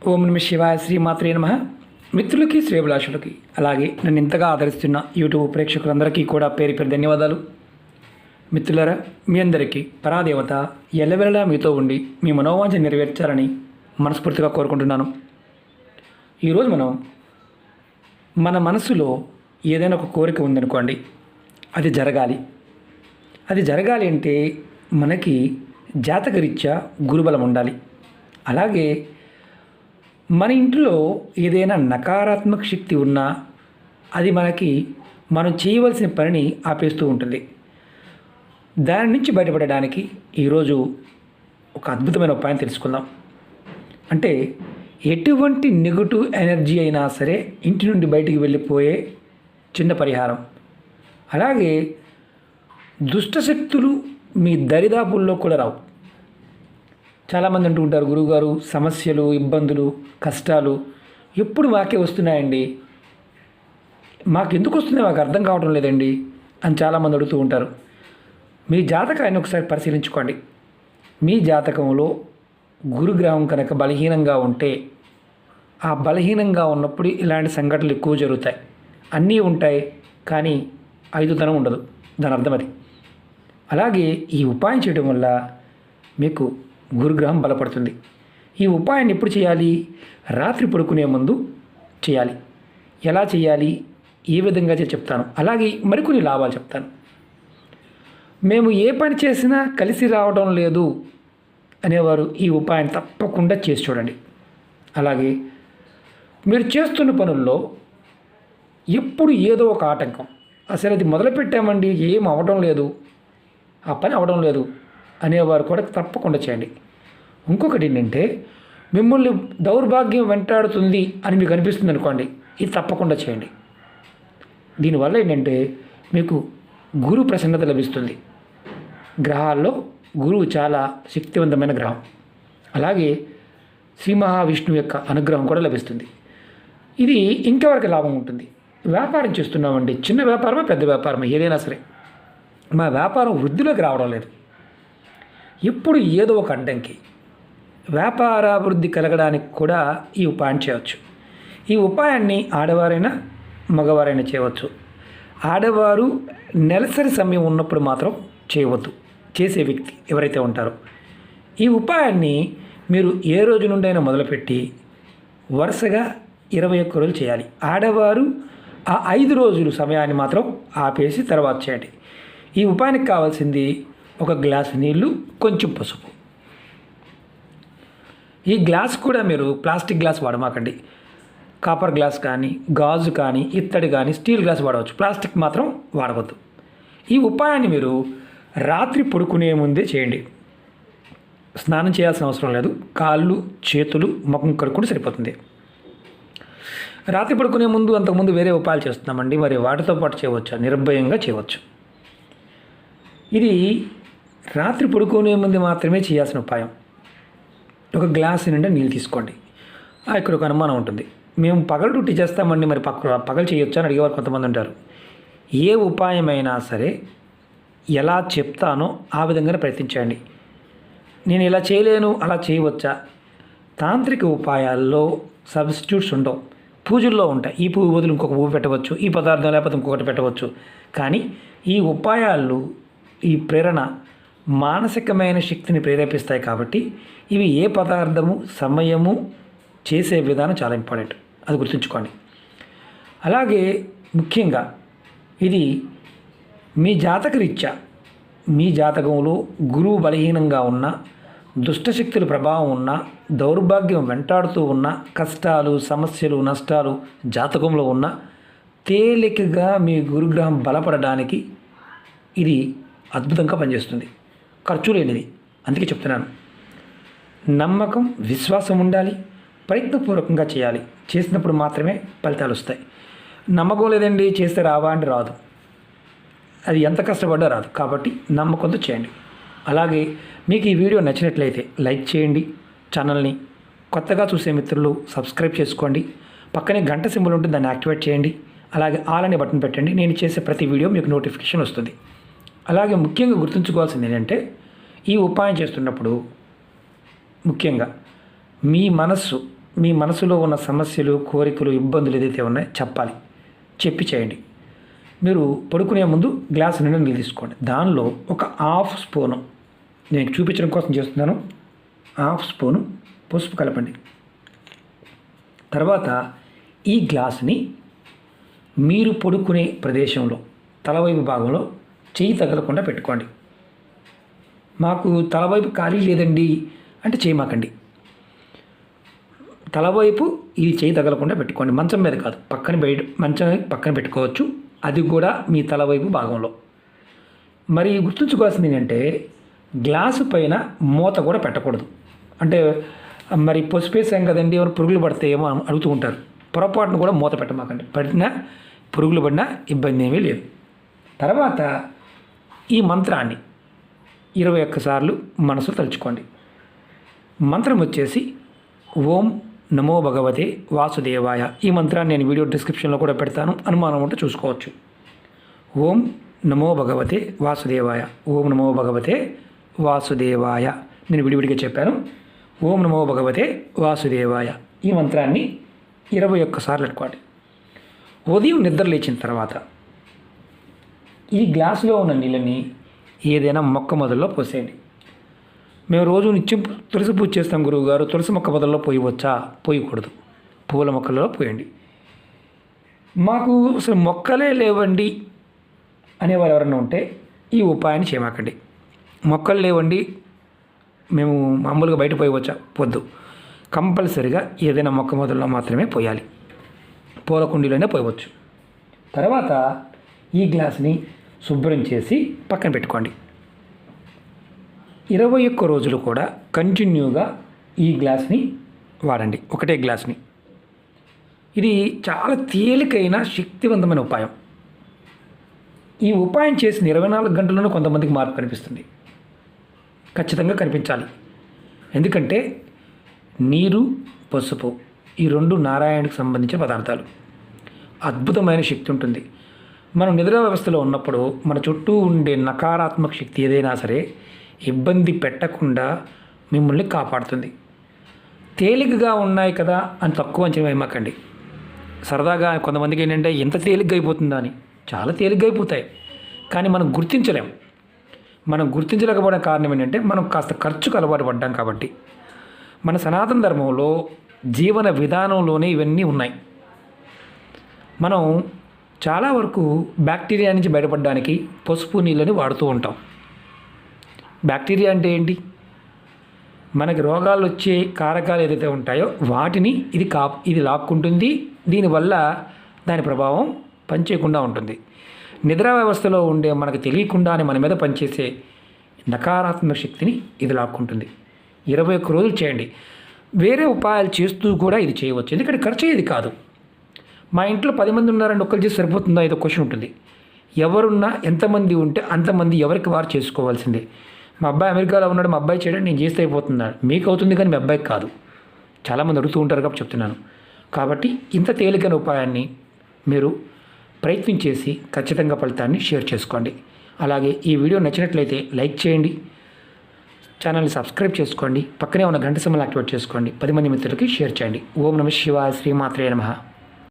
ఓం నమ శివాయ, శ్రీమాత్రే నమః. మిత్రులకి, శ్రేభిలాషులకి, అలాగే నన్ను ఇంతగా ఆదరిస్తున్న యూట్యూబ్ ప్రేక్షకులందరికీ కూడా పేరు పేరు ధన్యవాదాలు. మిత్రులారా, మీ అందరికీ పరాదేవత ఎల్లవెల్లలా మీతో ఉండి మీ మనోవాంఛ నెరవేర్చాలని మనస్ఫూర్తిగా కోరుకుంటున్నాను. ఈరోజు మనం మన మనసులో ఏదైనా ఒక కోరిక ఉందనుకోండి, అది జరగాలి అంటే మనకి జాతకరీత్యా గురుబలం ఉండాలి. అలాగే మన ఇంట్లో ఏదైనా నకారాత్మక శక్తి ఉన్నా అది మనం చేయవలసిన పనిని ఆపేస్తూ ఉంటుంది. దాని నుంచి బయటపడడానికి ఈరోజు ఒక అద్భుతమైన ఉపాయం తెలుసుకుందాం. అంటే ఎటువంటి నెగటివ్ ఎనర్జీ అయినా సరే ఇంటి నుండి బయటికి వెళ్ళిపోయే చిన్న పరిహారం. అలాగే దుష్టశక్తులు మీ దరిదాపుల్లో కూడా రావు. చాలామంది అంటూ ఉంటారు, గురువుగారు సమస్యలు, ఇబ్బందులు, కష్టాలు ఎప్పుడు మాకే వస్తున్నాయండి, మాకు ఎందుకు వస్తున్నాయి మాకు అర్థం కావడం లేదండి అని చాలామంది అడుగుతూ ఉంటారు. మీ జాతకాన్ని ఒకసారి పరిశీలించుకోండి. మీ జాతకంలో గురుగ్రహం కనుక బలహీనంగా ఉంటే, ఆ బలహీనంగా ఉన్నప్పుడు ఇలాంటి సంఘటనలు ఎక్కువ జరుగుతాయి. అన్నీ ఉంటాయి కానీ ఐదుతనం ఉండదు, దాని అర్థం అది. అలాగే ఈ ఉపాయం చేయడం వల్ల మీకు గురుగ్రహం బలపడుతుంది. ఈ ఉపాయాన్ని ఎప్పుడు చేయాలి? రాత్రి పడుకునే ముందు చేయాలి. ఎలా చేయాలి, ఏ విధంగా చెప్తాను. అలాగే మరికొన్ని లాభాలు చెప్తాను. మేము ఏ పని చేసినా కలిసి రావడం లేదు అనేవారు ఈ ఉపాయాన్ని తప్పకుండా చేసి చూడండి. అలాగే మీరు చేస్తున్న పనుల్లో ఎప్పుడు ఏదో ఒక ఆటంకం, అసలు అది మొదలుపెట్టామండి ఏం అవ్వడం లేదు, ఆ పని అవ్వడం లేదు అనేవారు కూడా తప్పకుండా చేయండి. ఇంకొకటి ఏంటంటే, మిమ్మల్ని దౌర్భాగ్యం వెంటాడుతుంది అని మీకు అనిపిస్తుంది అనుకోండి, ఇది తప్పకుండా చేయండి. దీనివల్ల ఏంటంటే మీకు గురు ప్రసన్నత లభిస్తుంది. గ్రహాల్లో గురువు చాలా శక్తివంతమైన గ్రహం. అలాగే శ్రీ మహావిష్ణువు యొక్క అనుగ్రహం కూడా లభిస్తుంది. ఇది ఇంకెవరికి లాభం ఉంటుంది? వ్యాపారం చేస్తున్నామండి, చిన్న వ్యాపారమా పెద్ద వ్యాపారమా ఏదైనా సరే, మా వ్యాపారం వృద్ధిలోకి రావడం లేదు, ఎప్పుడు ఏదో ఒక అడ్డంకి. వ్యాపారాభివృద్ధి కలగడానికి కూడా ఈ ఉపాయం చేయవచ్చు. ఈ ఉపాయాన్ని ఆడవారైనా మగవారైనా చేయవచ్చు. ఆడవారు నెలసరి సమయం ఉన్నప్పుడు మాత్రం చేయవద్దు. చేసే వ్యక్తి ఎవరైతే ఉంటారో ఈ ఉపాయాన్ని మీరు ఏ రోజు నుండైనా మొదలుపెట్టి వరుసగా 21 రోజులు చేయాలి. ఆడవారు ఆ 5 రోజులు సమయాన్ని మాత్రం ఆపేసి తర్వాత చేయండి. ఈ ఉపాయానికి కావాల్సింది ఒక గ్లాసు నీళ్ళు, కొంచెం పసుపు. ఈ గ్లాస్ కూడా మీరు ప్లాస్టిక్ గ్లాస్ వాడమాకండి. కాపర్ గ్లాస్ కానీ, గాజు కానీ, ఇత్తడి కానీ, స్టీల్ గ్లాస్ వాడవచ్చు. ప్లాస్టిక్ మాత్రం వాడవద్దు. ఈ ఉపాయాన్ని మీరు రాత్రి పడుకునే ముందే చేయండి. స్నానం చేయాల్సిన అవసరం లేదు. కాళ్ళు, చేతులు, ముఖం కడుక్కుంటే సరిపోతుంది. రాత్రి పడుకునే ముందు అంతకుముందు వేరే ఉపాయాలు చేస్తున్నామండి, మరి వాటితో పాటు చేయవచ్చు, నిర్భయంగా చేయవచ్చు. ఇది రాత్రి పడుకునే ముందు మాత్రమే చేయాల్సిన ఉపాయం. ఒక గ్లాస్ నిండా నీళ్ళు తీసుకోండి. ఇక్కడ ఒక అనుమానం ఉంటుంది, మేము పగలు డ్యూటీ చేస్తామండి, మరి పగలు చేయొచ్చా అని అడిగేవారు కొంతమంది ఉంటారు. ఏ ఉపాయమైనా సరే ఎలా చెప్తానో ఆ విధంగానే ప్రయత్నించండి. నేను ఇలా చేయలేను, అలా చేయవచ్చా? తాంత్రిక ఉపాయాల్లో సబ్స్టిట్యూట్స్ ఉండవు, పూజల్లో ఉంటాయి. ఈ పువ్వు బదులు ఇంకొక పువ్వు పెట్టవచ్చు, ఈ పదార్థం లేకపోతే ఇంకొకటి పెట్టవచ్చు. కానీ ఈ ఉపాయాలు, ఈ ప్రేరణ మానసికమైన శక్తిని ప్రేరేపిస్తాయి. కాబట్టి ఇవి ఏ పదార్థము, సమయము, చేసే విధానం చాలా ఇంపార్టెంట్, అది గుర్తుంచుకోండి. అలాగే ముఖ్యంగా ఇది మీ జాతకరీత్యా, మీ జాతకంలో గురువు బలహీనంగా ఉన్న, దుష్టశక్తుల ప్రభావం ఉన్న, దౌర్భాగ్యం వెంటాడుతూ ఉన్న, కష్టాలు, సమస్యలు, నష్టాలు జాతకంలో ఉన్న, తేలికగా మీ గురుగ్రహం బలపడడానికి ఇది అద్భుతంగా పనిచేస్తుంది. ఖర్చు లేనిది. అందుకే చెప్తున్నాను, నమ్మకం, విశ్వాసం ఉండాలి, ప్రయత్నపూర్వకంగా చేయాలి. చేసినప్పుడు మాత్రమే ఫలితాలు వస్తాయి. నమ్మకం లేదండి, చేస్తే రావా అంటే రాదు, అది ఎంత కష్టపడ్డా రాదు. కాబట్టి నమ్మకంతో చేయండి. అలాగే మీకు ఈ వీడియో నచ్చినట్లయితే లైక్ చేయండి. ఛానల్ని కొత్తగా చూసే మిత్రులు సబ్స్క్రైబ్ చేసుకోండి. పక్కనే గంట సింబల్ ఉంటుంది, దాన్ని యాక్టివేట్ చేయండి. అలాగే ఆల్ అనే బటన్ పెట్టండి, నేను చేసే ప్రతి వీడియో మీకు నోటిఫికేషన్ వస్తుంది. అలాగే ముఖ్యంగా గుర్తుంచుకోవాల్సింది ఏంటంటే, ఈ ఉపాయం చేస్తున్నప్పుడు ముఖ్యంగా మీ మనస్సు, మీ మనసులో ఉన్న సమస్యలు, కోరికలు, ఇబ్బందులు ఏదైతే ఉన్నాయో చెప్పాలి. చెప్పి చేయండి. మీరు పడుకునే ముందు గ్లాసు నిండా నీళ్ళు తీసుకోండి. దానిలో ఒక హాఫ్ స్పూను, నేను చూపించడం కోసం చేస్తున్నాను, హాఫ్ స్పూను పసుపు కలపండి. తర్వాత ఈ గ్లాసుని మీరు పడుకునే ప్రదేశంలో తలవైపు భాగంలో చెయ్యి తగలకుండా పెట్టుకోండి. మాకు తలవైపు ఖాళీ లేదండి అంటే చేయమాకండి. తలవైపు ఇది చేయి తగలకుండా పెట్టుకోండి. మంచం మీద కాదు, మంచం పక్కన పెట్టుకోవచ్చు, అది కూడా మీ తలవైపు భాగంలో. మరి గుర్తుంచుకోవాల్సింది ఏంటంటే గ్లాసు పైన మూత కూడా పెట్టకూడదు. అంటే మరి పసుపు వేసాం కదండి, ఎవరు పురుగులు పడతాయేమో అడుగుతూ ఉంటారు. పొరపాటును కూడా మూత పెట్టమాకండి. పడినా పురుగులు పడినా ఇబ్బంది ఏమీ లేదు. తర్వాత ఈ మంత్రాన్ని 21 సార్లు మనసు తలుచుకోండి. మంత్రం వచ్చేసి ఓం నమో భగవతే వాసుదేవాయ. ఈ మంత్రాన్ని నేను వీడియో డిస్క్రిప్షన్లో కూడా పెడతాను, అనుమానం ఉంటే చూసుకోవచ్చు. ఓం నమో భగవతే వాసుదేవాయ, ఓం నమో భగవతే వాసుదేవాయ. నేను విడివిడిగా చెప్పాను. ఓం నమో భగవతే వాసుదేవాయ. ఈ మంత్రాన్ని 21 సార్లు పెట్టుకోండి. ఉదయం నిద్ర లేచిన తర్వాత ఈ గ్లాసులో ఉన్న నీళ్ళని ఏదైనా మొక్క మొదల్లో పోసేయండి. మేము రోజు నిత్యం తులసి పూజ చేస్తాం గురువుగారు, తులసి మొక్క మొదల్లో పోయవచ్చా? పోయకూడదు. పూల మొక్కలలో పోయండి. మాకు అసలు మొక్కలే లేవండి అనేవారు ఎవరైనా ఉంటే ఈ ఉపాయాన్ని చేయమాకండి. మొక్కలు లేవండి, మేము మామూలుగా బయట పోయవచ్చా? పొద్దు. కంపల్సరిగా ఏదైనా మొక్క మొదల్లో మాత్రమే పోయాలి. పూల కుండీలోనే పోయవచ్చు. తర్వాత ఈ గ్లాస్ని శుభ్రం చేసి పక్కన పెట్టుకోండి. 21 రోజులు కూడా కంటిన్యూగా ఈ గ్లాస్ని వాడండి, ఒకటే గ్లాస్ని. ఇది చాలా తేలికైన శక్తివంతమైన ఉపాయం. ఈ ఉపాయం చేసిన 24 గంటల్లోనే కొంతమందికి మార్పు కనిపిస్తుంది. ఖచ్చితంగా కనిపించాలి. ఎందుకంటే నీరు, పసుపు ఈ 2 నారాయణుడికి సంబంధించిన పదార్థాలు. అద్భుతమైన శక్తి ఉంటుంది. మనం నిద్ర వ్యవస్థలో ఉన్నప్పుడు మన చుట్టూ ఉండే నకారాత్మక శక్తి ఏదైనా సరే ఇబ్బంది పెట్టకుండా మిమ్మల్ని కాపాడుతుంది. తేలికగా ఉన్నాయి కదా అని తక్కువ అంచనా వేయమాకండి. సరదాగా కొంతమందికి ఏంటంటే ఎంత తేలిగ్గా అయిపోతుందా అని. చాలా తేలిగ్గా అయిపోతాయి, కానీ మనం గుర్తించలేం. మనం గుర్తించలేకపోవడం కారణం ఏంటంటే మనం కాస్త ఖర్చుకు అలవాటు పడ్డాం కాబట్టి. మన సనాతన ధర్మంలో జీవన విధానంలోనే ఇవన్నీ ఉన్నాయి. మనం చాలా వరకు బ్యాక్టీరియా నుంచి బయటపడడానికి పసుపు నీళ్ళని వాడుతూ ఉంటాం. బ్యాక్టీరియా అంటే ఏంటి? మనకి రోగాలు వచ్చే కారకాలు ఏదైతే ఉంటాయో వాటిని ఇది లాక్కుంటుంది. దీనివల్ల దాని ప్రభావం పనిచేయకుండా ఉంటుంది. నిద్రా వ్యవస్థలో ఉండే మనకు తెలియకుండానే మన మీద పనిచేసే నకారాత్మక శక్తిని ఇది లాక్కుంటుంది. 21 రోజులు చేయండి. వేరే ఉపాయాలు చేస్తూ కూడా ఇది చేయవచ్చు, ఎందుకంటే ఖర్చు అయ్యేది కాదు. మా ఇంట్లో 10 మంది ఉన్నారండి, ఒక్కరు చేసి సరిపోతుందా? ఏదో క్వశ్చన్ ఉంటుంది. ఎవరున్నా ఎంతమంది ఉంటే అంతమంది ఎవరికి వారు చేసుకోవాల్సిందే. మా అబ్బాయి అమెరికాలో ఉన్నాడు, మా అబ్బాయి చేయడం నేను చేస్తే అయిపోతున్నాడు. మీకు అవుతుంది కానీ మీ అబ్బాయికి కాదు. చాలామంది అడుగుతూ ఉంటారు కాబట్టి చెప్తున్నాను. కాబట్టి ఇంత తేలికైన ఉపాయాన్ని మీరు ప్రయత్నం చేసి ఖచ్చితంగా ఫలితాన్ని షేర్ చేసుకోండి. అలాగే ఈ వీడియో నచ్చినట్లయితే లైక్ చేయండి, ఛానల్ని సబ్స్క్రైబ్ చేసుకోండి, పక్కనే ఉన్న గంట సింబల్ యాక్టివేట్ చేసుకోండి, 10 మంది మిత్రులకి షేర్ చేయండి. ఓం నమః శివాయ, శ్రీమాత్రే నమః.